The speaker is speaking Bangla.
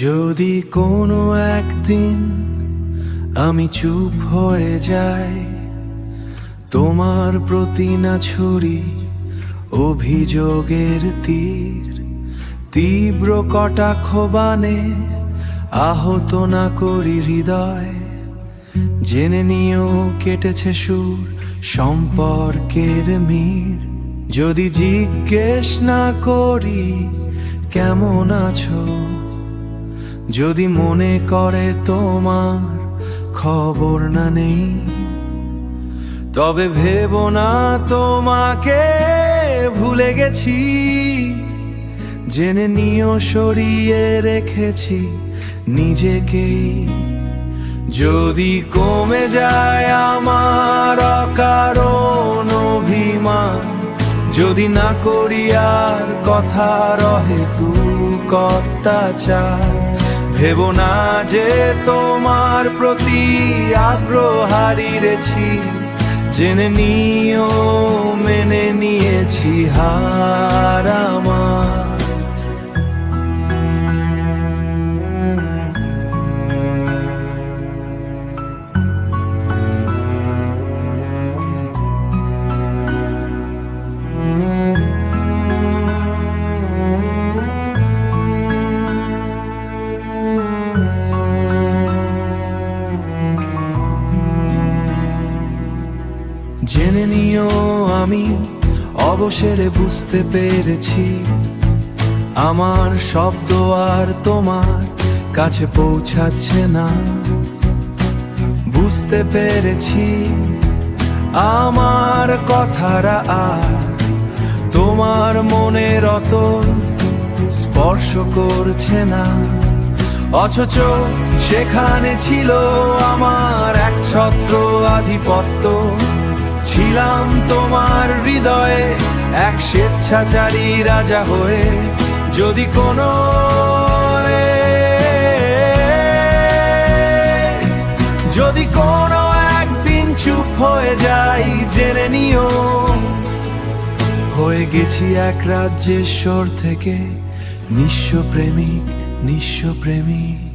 যদি কোনো একদিন আমি চুপ হয়ে যাই, তোমার প্রতি না ছুরি অভিযোগের তীর, তীব্র কটাক্ষ বাণে আহত না করি হৃদয়, জেনে নিয়েও কেটেছে সুর সম্পর্কের মির। যদি জিজ্ঞেস না করি কেমন আছো, যদি মনে করে তোমার খবর না নেই, তবে ভেবো না তোমাকে ভুলে গেছি, জেনে নিও সরিয়ে রেখেছি নিজেকেই। যদি কমে যায় আমার অকারণ অভিমান, যদি না করি আর কথা রহে তুক অত্যাচার, ভেবো না যে তোমার প্রতি আগ্রহ হারিয়েছি, জেনে নিও মেনে নিয়েছি হার আমার। জেনে নিও আমি অবসরে বুঝতে পেরেছি, আমার শব্দ আর তোমার কাছে পৌঁছাচ্ছে না। বুঝতে পেরেছি আমার কথারা আর তোমার মনের অত স্পর্শ করছে না, অথচ সেখানে ছিল আমার এক ছত্র আধিপত্য। ছিলাম তোমার হৃদয়ে এক স্বেচ্ছাচারী রাজা হয়ে। যদি কোনো একদিন চুপ হয়ে যাই, জেনে নিও হয়ে গেছি এক রাজ্যেশ্বর থেকে নিঃস্ব প্রেমিক, নিঃস্ব প্রেমিক।